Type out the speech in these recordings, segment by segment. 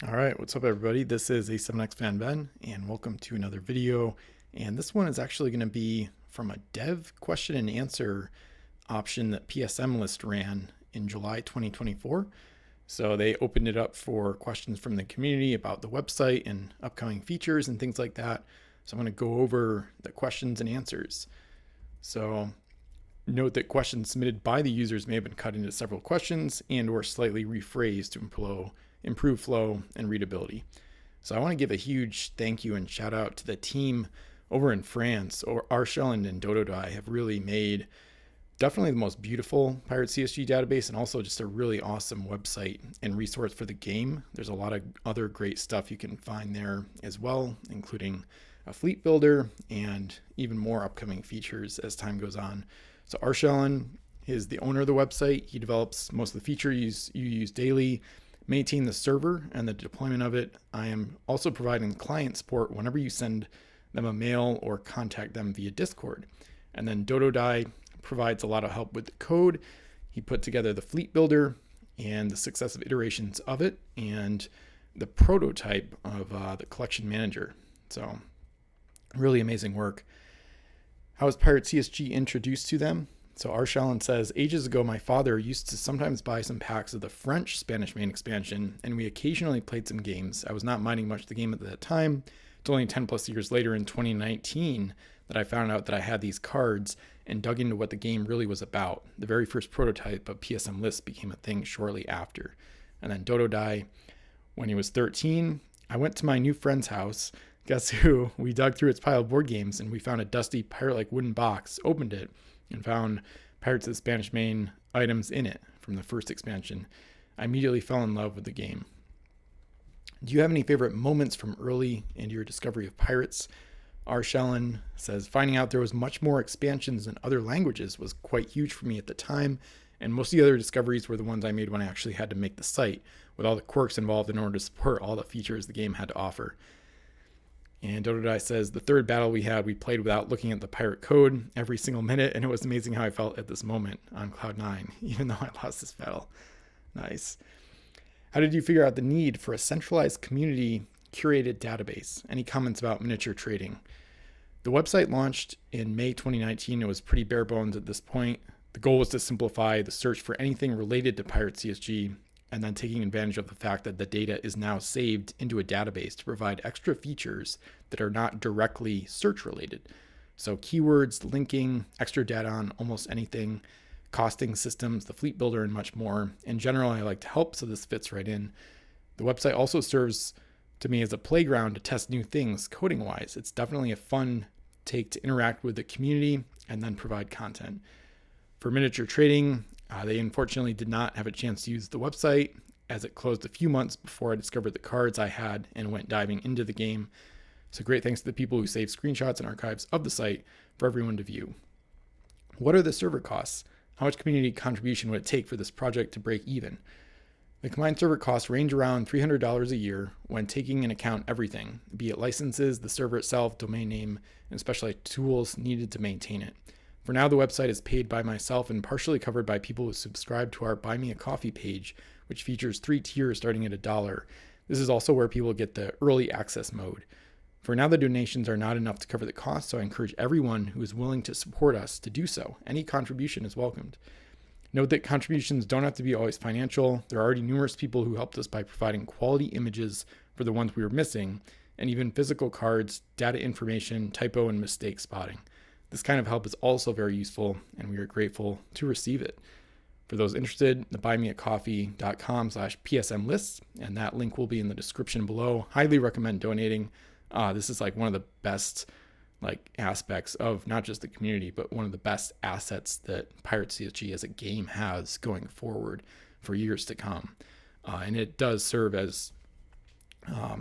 All right, what's up, everybody? This is A7X Fan Ben, and welcome to another video. And this one is actually going to be from a dev question and answer option that PSMList ran in July 2024. So they opened it up for questions from the community about the website and upcoming features and things like that. So I'm going to go over the questions and answers. So note that questions submitted by the users may have been cut into several questions and or slightly rephrased to improve flow and readability. So I want to give a huge thank you and shout out to the team over in France. Arshel and Dododai have really made definitely the most beautiful Pirate CSG database, and also just a really awesome website and resource for the game. There's a lot of other great stuff you can find there as well, including a fleet builder and even more upcoming features as time goes on. So Arshel is the owner of the website. He develops most of the features you use daily, maintain the server and the deployment of it. I am also providing client support whenever you send them a mail or contact them via Discord. And then Dododai provides a lot of help with the code. He put together the fleet builder and the successive iterations of it and the prototype of the collection manager. So really amazing work. How was Pirate CSG introduced to them? So Arshalan says, ages ago, my father used to sometimes buy some packs of the French Spanish main expansion, and we occasionally played some games. I was not minding much the game at that time. It's only 10 plus years later in 2019 that I found out that I had these cards and dug into what the game really was about. The very first prototype of PSMList became a thing shortly after. And then Dododai, when he was 13, I went to my new friend's house. Guess who? We dug through its pile of board games and we found a dusty pirate-like wooden box, opened it, and found Pirates of the Spanish Main items in it from the first expansion. I immediately fell in love with the game. Do you have any favorite moments from early and your discovery of Pirates? Arshellen says, finding out there was much more expansions in other languages was quite huge for me at the time, and most of the other discoveries were the ones I made when I actually had to make the site, with all the quirks involved in order to support all the features the game had to offer. And Dododai says, the third battle we had, we played without looking at the pirate code every single minute, and it was amazing how I felt at this moment on Cloud 9, even though I lost this battle. Nice. How did you figure out the need for a centralized community curated database? Any comments about miniature trading? The website launched in May 2019. It was pretty bare bones at this point. The goal was to simplify the search for anything related to Pirate CSG, and then taking advantage of the fact that the data is now saved into a database to provide extra features that are not directly search related. So keywords, linking, extra data on almost anything, costing systems, the fleet builder, and much more. In general, I like to help, so this fits right in. The website also serves to me as a playground to test new things coding wise. It's definitely a fun take to interact with the community and then provide content. For miniature trading, they unfortunately did not have a chance to use the website as it closed a few months before I discovered the cards I had and went diving into the game. So great thanks to the people who saved screenshots and archives of the site for everyone to view. What are the server costs? How much community contribution would it take for this project to break even? The combined server costs range around $300 a year when taking into account everything, be it licenses, the server itself, domain name, and specialized tools needed to maintain it. For now, the website is paid by myself and partially covered by people who subscribe to our Buy Me a Coffee page, which features 3 tiers starting at $1. This is also where people get the early access mode. For now, the donations are not enough to cover the cost, so I encourage everyone who is willing to support us to do so. Any contribution is welcomed. Note that contributions don't have to be always financial. There are already numerous people who helped us by providing quality images for the ones we were missing, and even physical cards, data information, typo, and mistake spotting. This kind of help is also very useful, and we are grateful to receive it. For those interested, the buymeacoffee.com/PSMlist, and that link will be in the description below. Highly recommend donating. This is like one of the best aspects of not just the community, but one of the best assets that Pirate CSG as a game has going forward for years to come. And it does serve as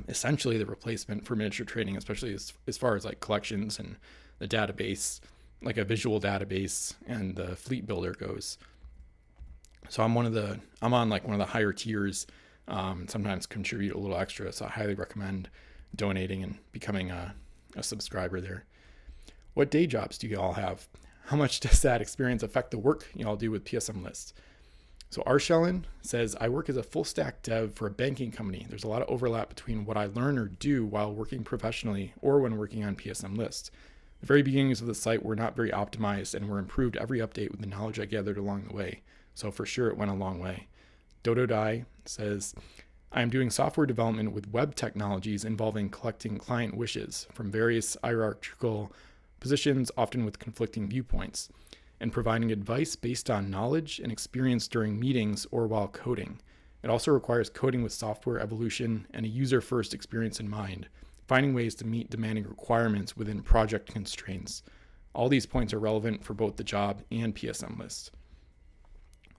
essentially the replacement for miniature trading, especially as far as like collections and the database, like a visual database and the fleet builder goes. So I'm on like one of the higher tiers, sometimes contribute a little extra. So I highly recommend donating and becoming a subscriber there. What day jobs do you all have? How much does that experience affect the work you all do with PSMList? So Arshellen says, I work as a full stack dev for a banking company. There's a lot of overlap between what I learn or do while working professionally or when working on PSMList. The very beginnings of the site were not very optimized and were improved every update with the knowledge I gathered along the way. So for sure it went a long way. Dodo Dai says, I am doing software development with web technologies involving collecting client wishes from various hierarchical positions, often with conflicting viewpoints, and providing advice based on knowledge and experience during meetings or while coding. It also requires coding with software evolution and a user-first experience in mind, finding ways to meet demanding requirements within project constraints. All these points are relevant for both the job and PSMList.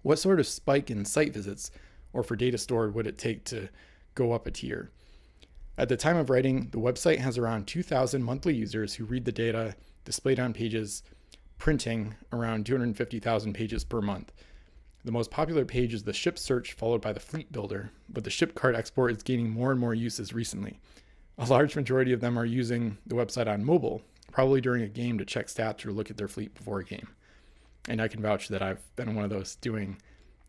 What sort of spike in site visits or for data stored would it take to go up a tier? At the time of writing, the website has around 2,000 monthly users who read the data displayed on pages, printing around 250,000 pages per month. The most popular page is the ship search, followed by the fleet builder, but the ship card export is gaining more and more uses recently. A large majority of them are using the website on mobile, probably during a game to check stats or look at their fleet before a game. And I can vouch that I've been one of those doing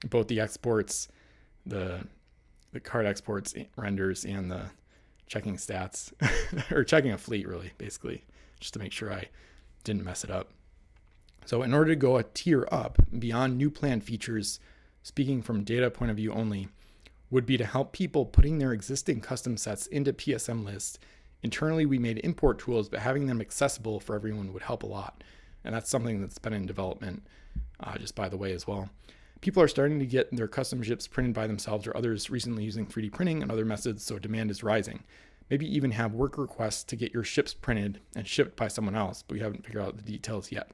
both the exports, the card exports, renders, and the checking stats, or checking a fleet really, basically, just to make sure I didn't mess it up. So in order to go a tier up beyond new planned features, speaking from data point of view only, would be to help people putting their existing custom sets into PSMList. Internally, we made import tools, but having them accessible for everyone would help a lot. And that's something that's been in development, just by the way as well. People are starting to get their custom ships printed by themselves or others recently using 3D printing and other methods, so demand is rising. Maybe even have work requests to get your ships printed and shipped by someone else, but we haven't figured out the details yet.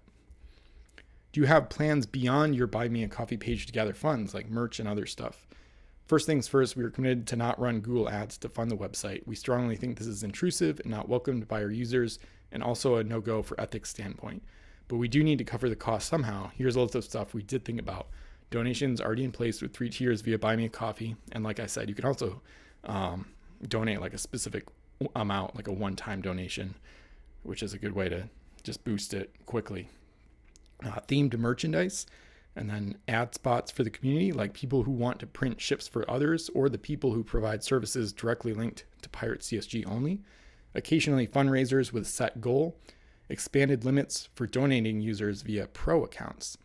Do you have plans beyond your Buy Me a Coffee page to gather funds like merch and other stuff? First things first, we are committed to not run Google ads to fund the website. We strongly think this is intrusive and not welcomed by our users, and also a no-go for ethics standpoint. But we do need to cover the cost somehow. Here's a list of stuff we did think about. Donations already in place with 3 tiers via Buy Me a Coffee. And like I said, you can also donate like a specific amount, like a one-time donation, which is a good way to just boost it quickly. Themed merchandise, and then ad spots for the community, like people who want to print ships for others or the people who provide services directly linked to Pirate CSG only. Occasionally fundraisers with set goal. Expanded limits for donating users via pro accounts.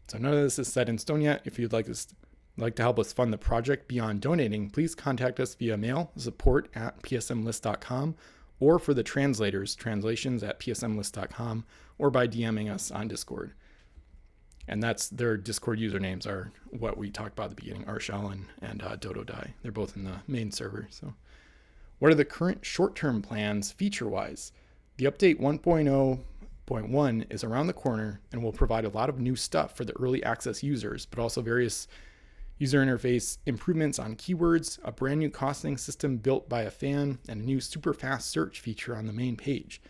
So none of this is set in stone yet. If you'd like to help us fund the project beyond donating, please contact us via mail, support@psmlist.com, or for the translators, translations@psmlist.com, or by DMing us on Discord. And that's their Discord usernames are what we talked about at the beginning, Arshal and Dodo Dai. They're both in the main server. So what are the current short-term plans feature-wise? The update 1.0.1 is around the corner and will provide a lot of new stuff for the early access users, but also various user interface improvements on keywords, a brand new costing system built by a fan, and a new super fast search feature on the main page.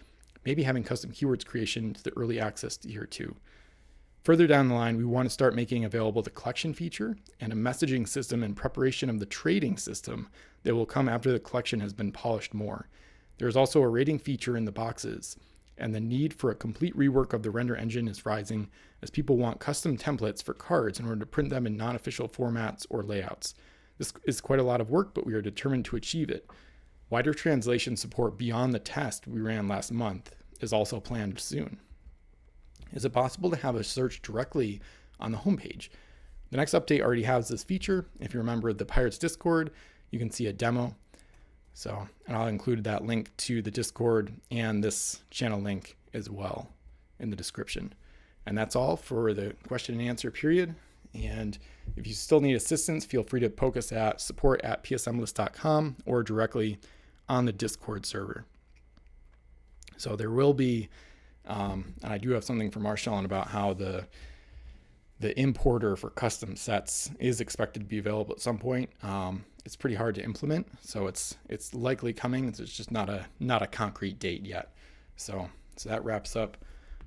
Maybe having custom keywords creation to the early access tier too. Further down the line, we want to start making available the collection feature and a messaging system in preparation of the trading system that will come after the collection has been polished more. There is also a rating feature in the boxes, and the need for a complete rework of the render engine is rising as people want custom templates for cards in order to print them in non-official formats or layouts. This is quite a lot of work, but we are determined to achieve it. Wider translation support beyond the test we ran last month is also planned soon. Is it possible to have a search directly on the homepage? The next update already has this feature. If you remember the Pirates Discord, you can see a demo. So, and I'll include that link to the Discord and this channel link as well in the description. And that's all for the question and answer period. And if you still need assistance, feel free to poke us at support@psmlist.com or directly on the Discord server. So there will be, and I do have something from Arshellen about how the importer for custom sets is expected to be available at some point. It's pretty hard to implement, so it's likely coming. It's just not a concrete date yet. So that wraps up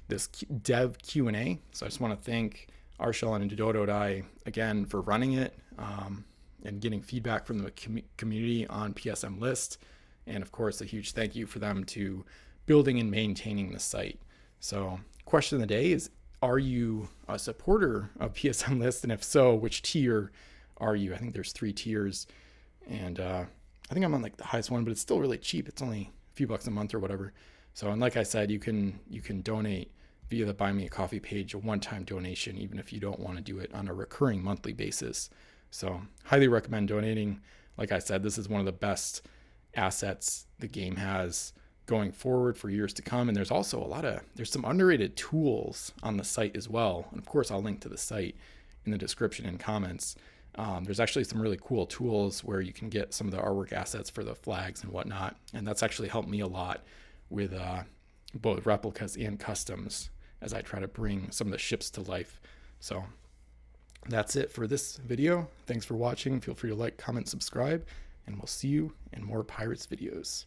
this dev Q&A. So I just want to thank Arshellen and Dodo Dai again for running it and getting feedback from the community on PSMList, and of course a huge thank you for them to building and maintaining the site. So question of the day is, are you a supporter of PSMList? And if so, which tier are you? I think there's 3 tiers. And I think I'm on like the highest one, but it's still really cheap. It's only a few bucks a month or whatever. So, and like I said, you can donate via the Buy Me a Coffee page, a one-time donation, even if you don't want to do it on a recurring monthly basis. So highly recommend donating. Like I said, this is one of the best assets the game has going forward for years to come. And there's also there's some underrated tools on the site as well. And of course, I'll link to the site in the description and comments. There's actually some really cool tools where you can get some of the artwork assets for the flags and whatnot. And that's actually helped me a lot with both replicas and customs as I try to bring some of the ships to life. So that's it for this video. Thanks for watching. Feel free to like, comment, subscribe, and we'll see you in more Pirates videos.